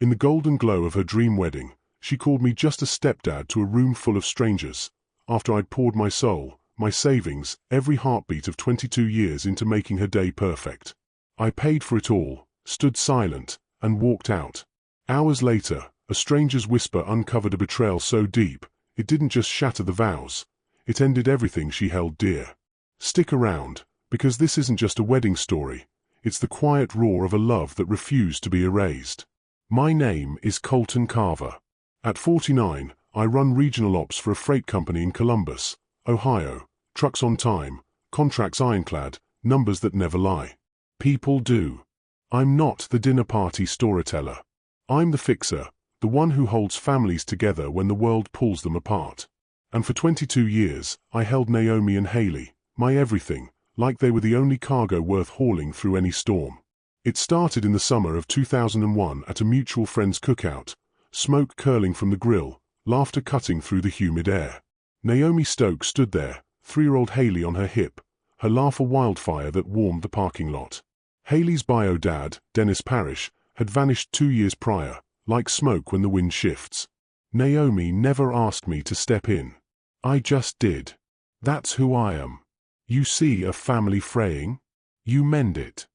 In the golden glow of her dream wedding, she called me just a stepdad to a room full of strangers, after I'd poured my soul, my savings, every heartbeat of 22 years into making her day perfect. I paid for it all, stood silent, and walked out. Hours later, a stranger's whisper uncovered a betrayal so deep, it didn't just shatter the vows, it ended everything she held dear. Stick around, because this isn't just a wedding story, it's the quiet roar of a love that refused to be erased. My name is Colton Carver. At 49, I run regional ops for a freight company in Columbus, Ohio. Trucks on time, contracts ironclad, numbers that never lie. People do. I'm not the dinner party storyteller. I'm the fixer, the one who holds families together when the world pulls them apart. And for 22 years, I held Naomi and Haley, my everything, like they were the only cargo worth hauling through any storm. It started in the summer of 2001 at a mutual friend's cookout, smoke curling from the grill, laughter cutting through the humid air. Naomi Stokes stood there, 3-year-old Haley on her hip, her laugh a wildfire that warmed the parking lot. Haley's bio dad, Dennis Parrish, had vanished 2 years prior, like smoke when the wind shifts. Naomi never asked me to step in. I just did. That's who I am. You see a family fraying? You mend it.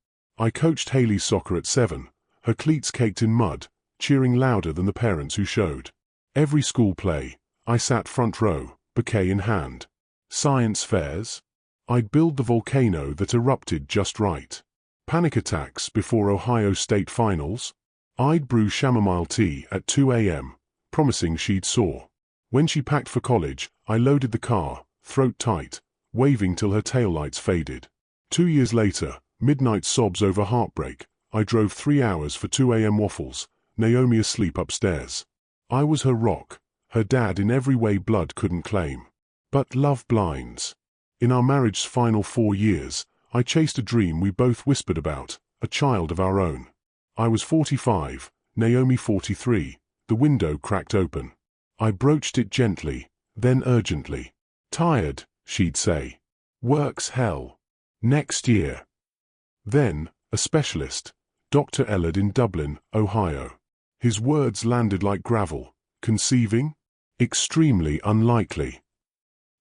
I coached Haley's soccer at 7, her cleats caked in mud, cheering louder than the parents who showed. Every school play, I sat front row, bouquet in hand. Science fairs, I'd build the volcano that erupted just right. Panic attacks before Ohio State finals, I'd brew chamomile tea at 2 a.m., promising she'd soar. When she packed for college, I loaded the car, throat tight, waving till her taillights faded. 2 years later, midnight sobs over heartbreak, I drove 3 hours for 2 a.m. waffles, Naomi asleep upstairs. I was her rock, her dad in every way blood couldn't claim. But love blinds. In our marriage's final 4 years, I chased a dream we both whispered about, a child of our own. I was 45, Naomi 43, the window cracked open. I broached it gently, then urgently. Tired, she'd say. Work's hell. Next year. Then, a specialist, Dr. Ellard in Dublin, Ohio. His words landed like gravel. Conceiving? Extremely unlikely.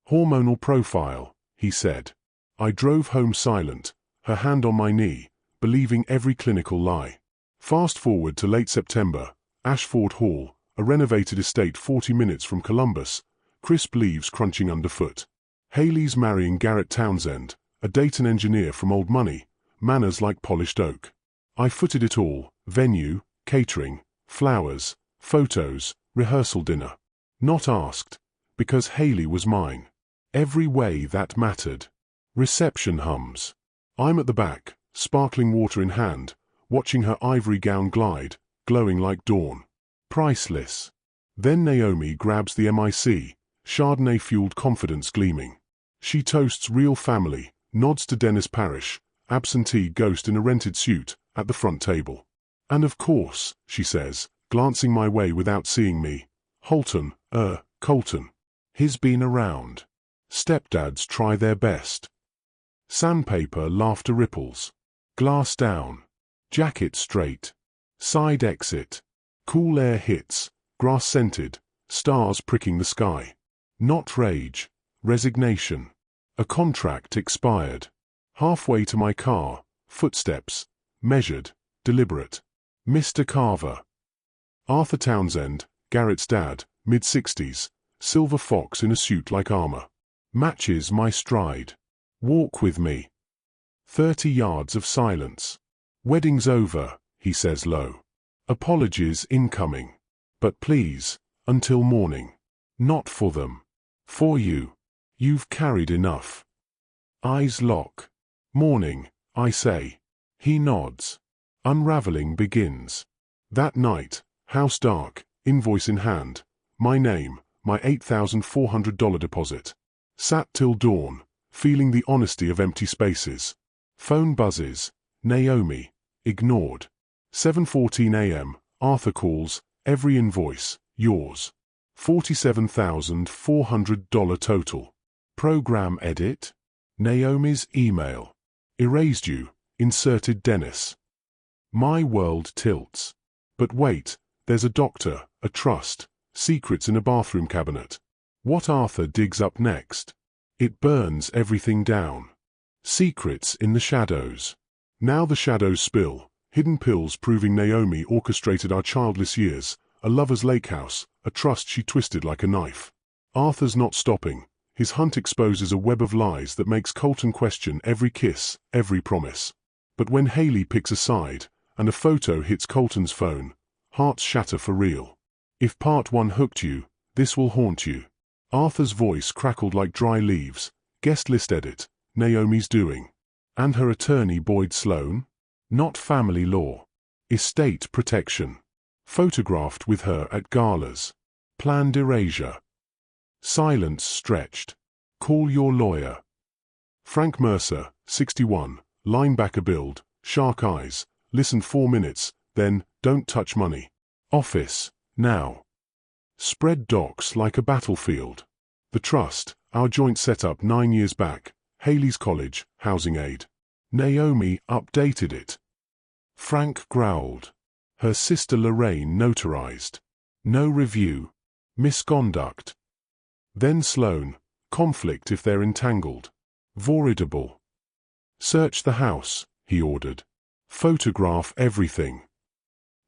Hormonal profile, he said. I drove home silent, her hand on my knee, believing every clinical lie. Fast forward to late September, Ashford Hall, a renovated estate 40 minutes from Columbus, crisp leaves crunching underfoot. Haley's marrying Garrett Townsend, a Dayton engineer from old money, manners like polished oak. I footed it all, venue, catering, flowers, photos, rehearsal dinner. Not asked, because Haley was mine. Every way that mattered. Reception hums. I'm at the back, sparkling water in hand, watching her ivory gown glide, glowing like dawn. Priceless. Then Naomi grabs the MIC, Chardonnay-fueled confidence gleaming. She toasts real family, nods to Dennis Parrish, absentee ghost in a rented suit, at the front table. And of course, she says, glancing my way without seeing me, Colton. He's been around. Stepdads try their best. Sandpaper laughter ripples. Glass down. Jacket straight. Side exit. Cool air hits, grass scented, stars pricking the sky. Not rage. Resignation. A contract expired. Halfway to my car, footsteps, measured, deliberate. Mr. Carver. Arthur Townsend, Garrett's dad, mid-60s, silver fox in a suit like armor. Matches my stride. Walk with me. 30 yards of silence. Wedding's over, he says low. Apologies incoming. But please, until morning. Not for them. For you. You've carried enough. Eyes lock. Morning, I say. He nods. Unraveling begins. That night, house dark, invoice in hand, my name, my $8,400 deposit. Sat till dawn, feeling the honesty of empty spaces. Phone buzzes. Naomi. Ignored. 7:14 a.m. Arthur calls. Every invoice. Yours. $47,400 total. Program edit. Naomi's email. Erased you. Inserted Dennis. My world tilts. But wait, There's a doctor, a trust, secrets in a bathroom cabinet. What Arthur digs up next? It burns everything down. Secrets in the shadows. Now the shadows spill, hidden pills proving Naomi orchestrated our childless years, a lover's lake house, a trust she twisted like a knife. Arthur's not stopping. His hunt exposes a web of lies that makes Colton question every kiss, every promise. But when Haley picks a side, and a photo hits Colton's phone, hearts shatter for real. If part 1 hooked you, this will haunt you. Arthur's voice crackled like dry leaves. Guest list edit, Naomi's doing. And her attorney Boyd Sloan? Not family law. Estate protection. Photographed with her at galas. Planned erasure. Silence stretched. Call your lawyer. Frank Mercer, 61, linebacker build, shark eyes, listen 4 minutes, then, don't touch money. Office, now. Spread docs like a battlefield. The trust, our joint setup 9 years back, Haley's college, housing aid. Naomi updated it. Frank growled. Her sister Lorraine notarized. No review. Misconduct. Then Sloan, conflict if they're entangled. Voidable. Search the house, he ordered. Photograph everything.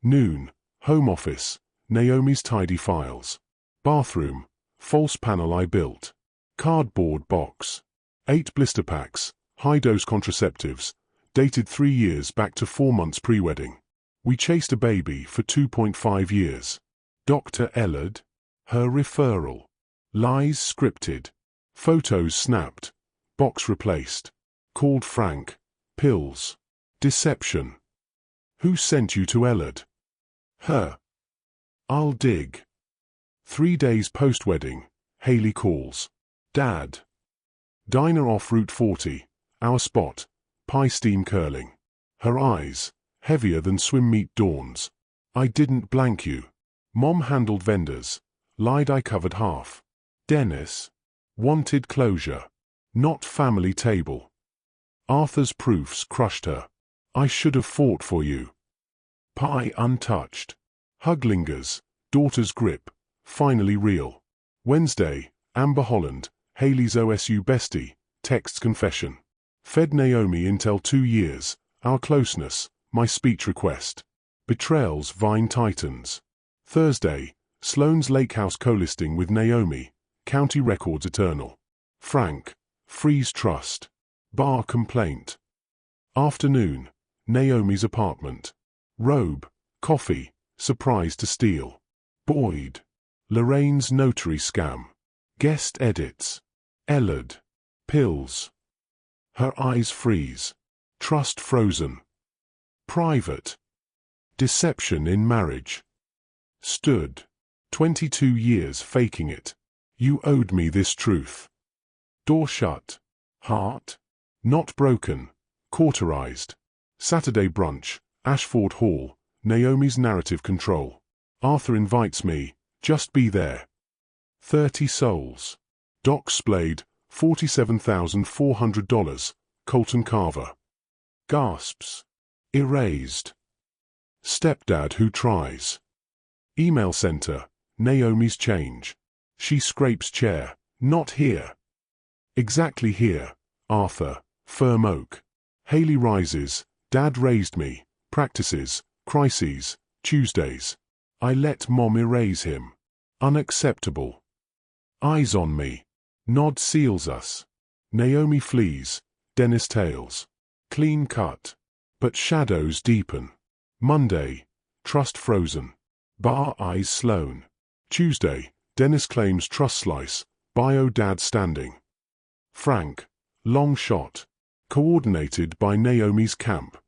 Noon, home office, Naomi's tidy files. Bathroom, false panel I built. Cardboard box. 8 blister packs, high-dose contraceptives, dated 3 years back to 4 months pre-wedding. We chased a baby for 2.5 years. Dr. Ellard, her referral. Lies scripted. Photos snapped. Box replaced. Called Frank. Pills. Deception. Who sent you to Ellard? Her. I'll dig. 3 days post-wedding, Haley calls. Dad. Diner off Route 40, our spot, pie steam curling. Her eyes, heavier than swim meet dawns. I didn't blank you. Mom handled vendors. Lied I covered half. Dennis. Wanted closure. Not family table. Arthur's proofs crushed her. I should have fought for you. Pie untouched. Hug lingers. Daughter's grip. Finally real. Wednesday, Amber Holland, Haley's OSU bestie, texts confession. Fed Naomi intel 2 years, our closeness, my speech request. Betrayals Vine Titans. Thursday, Sloan's Lake House co-listing with Naomi, county records eternal. Frank, freeze trust. Bar complaint. Afternoon, Naomi's apartment. Robe, coffee, surprise to steal. Boyd, Lorraine's notary scam. Guest edits. Ellard, pills. Her eyes freeze. Trust frozen. Private. Deception in marriage. Stood. 22 years faking it. You owed me this truth. Door shut. Heart. Not broken. Cauterized. Saturday brunch. Ashford Hall. Naomi's narrative control. Arthur invites me. Just be there. 30 souls. Doc splayed. $47,400. Colton Carver. Gasps. Erased. Stepdad who tries. Email center. Naomi's change. She scrapes chair. Not here. Exactly here. Arthur. Firm oak. Haley rises. Dad raised me. Practices. Crises. Tuesdays. I let Mom erase him. Unacceptable. Eyes on me. Nod seals us. Naomi flees. Dennis tails. Clean cut. But shadows deepen. Monday. Trust frozen. Bar eyes Sloan. Tuesday. Dennis claims trust slice. Bio dad standing. Frank. Long shot. Coordinated by Naomi's camp.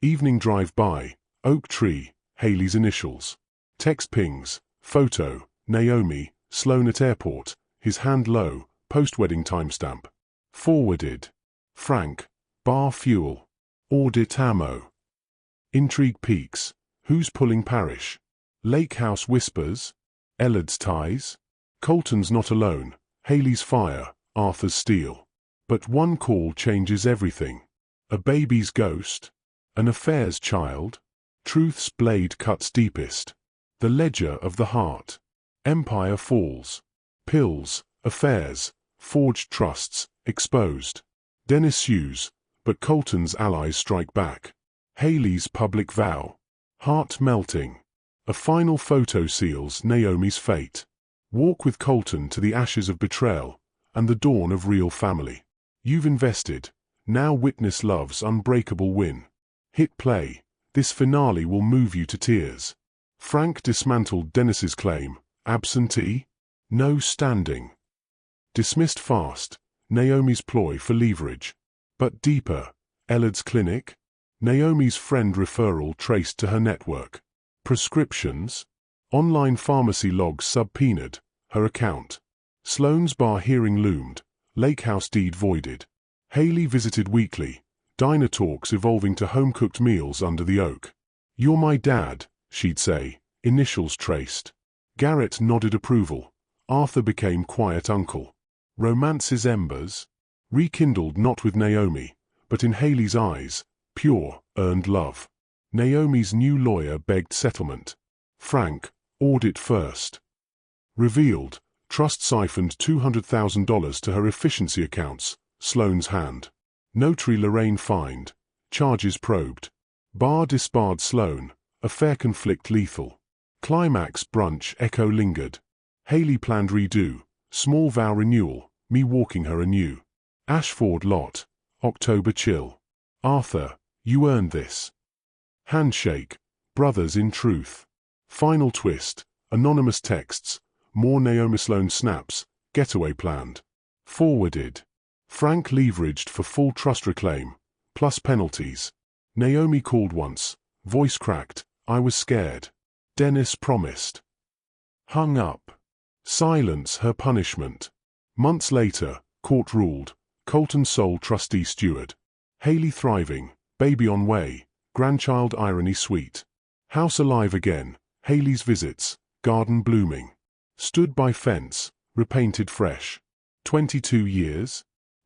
Evening drive by. Oak tree. Haley's initials. Text pings. Photo. Naomi. Sloan at airport. His hand low. Post-wedding timestamp. Forwarded. Frank. Bar fuel. Audit ammo. Intrigue peaks. Who's pulling parish? Lake House whispers. Ellard's ties. Colton's not alone. Haley's fire. Arthur's steel. But one call changes everything. A baby's ghost. An affair's child. Truth's blade cuts deepest. The ledger of the heart. Empire falls. Pills, affairs, forged trusts, exposed. Dennis sues, but Colton's allies strike back. Haley's public vow. Heart melting. A final photo seals Naomi's fate. Walk with Colton to the ashes of betrayal and the dawn of real family. You've invested. Now witness love's unbreakable win. Hit play. This finale will move you to tears. Frank dismantled Dennis's claim. Absentee? No standing. Dismissed fast. Naomi's ploy for leverage. But deeper. Ellard's clinic? Naomi's friend referral traced to her network. Prescriptions? Online pharmacy logs subpoenaed. Her account. Sloan's bar hearing loomed. Lake House deed voided. Haley visited weekly. Diner talks evolving to home-cooked meals under the oak. "You're my dad," she'd say, initials traced. Garrett nodded approval. Arthur became quiet uncle. Romance's embers? Rekindled not with Naomi, but in Haley's eyes, pure, earned love. Naomi's new lawyer begged settlement. Frank, audit first. Revealed, trust siphoned $200,000 to her efficiency accounts, Sloan's hand. Notary Lorraine fined. Charges probed. Bar disbarred Sloan. Affair conflict lethal. Climax brunch echo lingered. Haley planned redo. Small vow renewal. Me walking her anew. Ashford lot. October chill. Arthur, you earned this. Handshake. Brothers in truth. Final twist. Anonymous texts. More Naomi Sloan snaps. Getaway planned. Forwarded. Frank leveraged for full trust reclaim, plus penalties. Naomi called once. Voice cracked. I was scared. Dennis promised. Hung up. Silence her punishment. Months later, court ruled. Colton sole trustee steward. Haley thriving. Baby on way. Grandchild irony sweet. House alive again. Haley's visits. Garden blooming. Stood by fence. Repainted fresh. 22 years?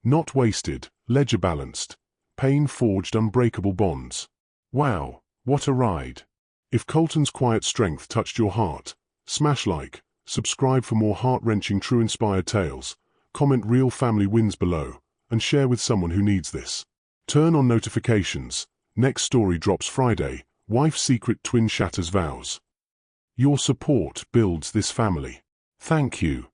Not wasted, ledger balanced. Pain forged unbreakable bonds. Wow, what a ride. If Colton's quiet strength touched your heart, smash like, subscribe for more heart-wrenching true inspired tales, comment real family wins below, and share with someone who needs this. Turn on notifications. Next story drops Friday. Wife's secret twin shatters vows. Your support builds this family. Thank you.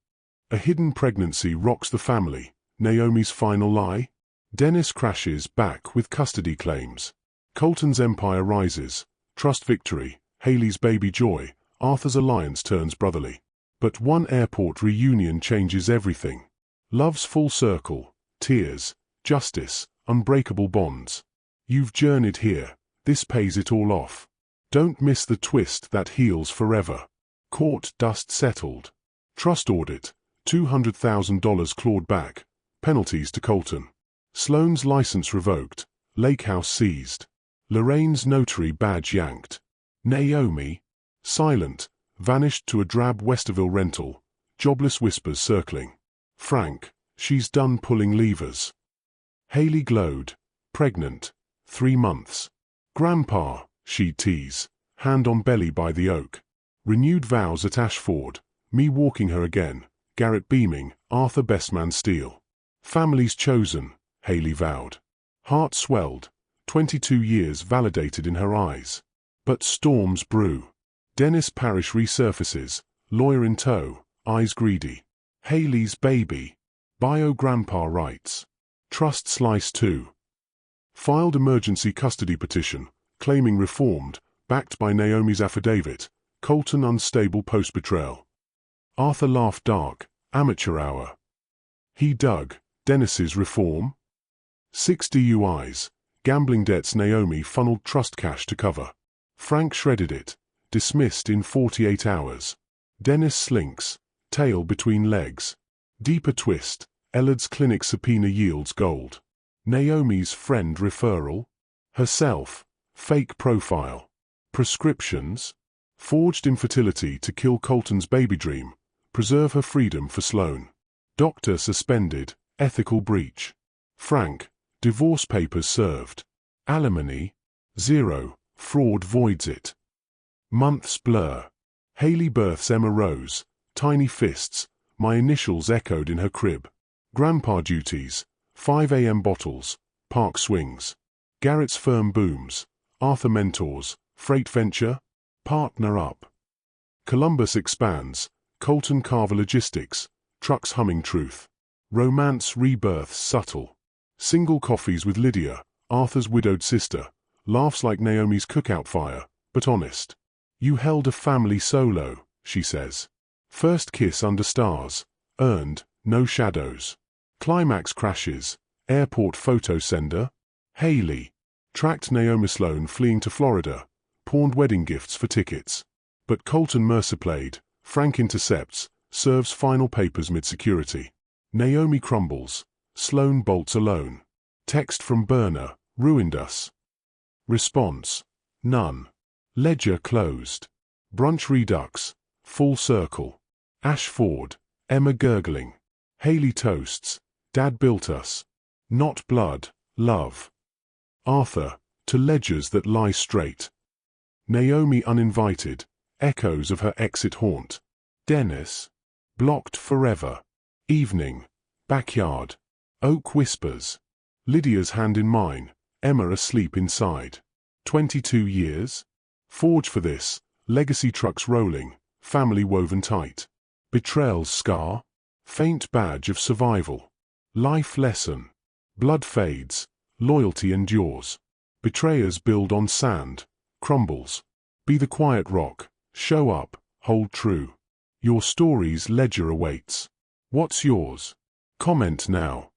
A hidden pregnancy rocks the family. Naomi's final lie? Dennis crashes back with custody claims. Colton's empire rises. Trust victory. Haley's baby joy. Arthur's alliance turns brotherly. But one airport reunion changes everything. Love's full circle. Tears. Justice. Unbreakable bonds. You've journeyed here. This pays it all off. Don't miss the twist that heals forever. Court dust settled. Trust audit. $200,000 clawed back. Penalties to Colton. Sloan's license revoked. Lake House seized. Lorraine's notary badge yanked. Naomi, silent, vanished to a drab Westerville rental. Jobless whispers circling. Frank, she's done pulling levers. Haley glowed. Pregnant. 3 months. Grandpa, she'd tease. Hand on belly by the oak. Renewed vows at Ashford. Me walking her again. Garrett beaming. Arthur best man steal. Family's chosen, Haley vowed. Heart swelled. 22 years validated in her eyes. But storms brew. Dennis Parish resurfaces. Lawyer in tow. Eyes greedy. Haley's baby. Bio grandpa rights. Trust slice 2. Filed emergency custody petition. Claiming reformed. Backed by Naomi's affidavit. Colton unstable post-betrayal. Arthur laughed dark. Amateur hour. He dug. Dennis's reform? 6 DUIs. Gambling debts Naomi funneled trust cash to cover. Frank shredded it. Dismissed in 48 hours. Dennis slinks. Tail between legs. Deeper twist. Ellard's clinic subpoena yields gold. Naomi's friend referral? Herself. Fake profile. Prescriptions? Forged infertility to kill Colton's baby dream. Preserve her freedom for Sloan. Doctor suspended. Ethical breach. Frank, divorce papers served. Alimony, 0, fraud voids it. Months blur. Haley births Emma Rose, tiny fists, my initials echoed in her crib. Grandpa duties, 5 a.m. bottles, park swings. Garrett's firm booms, Arthur mentors, freight venture, partner up. Columbus expands, Colton Carver logistics, trucks humming truth. Romance rebirths subtle. Single coffees with Lydia, Arthur's widowed sister, laughs like Naomi's cookout fire, but honest. You held a family solo, she says. First kiss under stars, earned, no shadows. Climax crashes, airport photo sender. Haley tracked Naomi Sloan fleeing to Florida, pawned wedding gifts for tickets. But Colton Mercer played, Frank intercepts, serves final papers mid-security. Naomi crumbles, Sloan bolts alone. Text from burner, ruined us. Response, none. Ledger closed. Brunch redux, full circle. Ash Ford, Emma gurgling. Haley toasts, Dad built us. Not blood, love. Arthur, to ledgers that lie straight. Naomi uninvited, echoes of her exit haunt. Dennis, blocked forever. Evening, backyard. Oak whispers. Lydia's hand in mine, Emma asleep inside. 22 years? Forge for this, legacy trucks rolling, family woven tight. Betrayal's scar? Faint badge of survival. Life lesson. Blood fades, loyalty endures. Betrayers build on sand, crumbles. Be the quiet rock, show up, hold true. Your story's ledger awaits. What's yours? Comment now.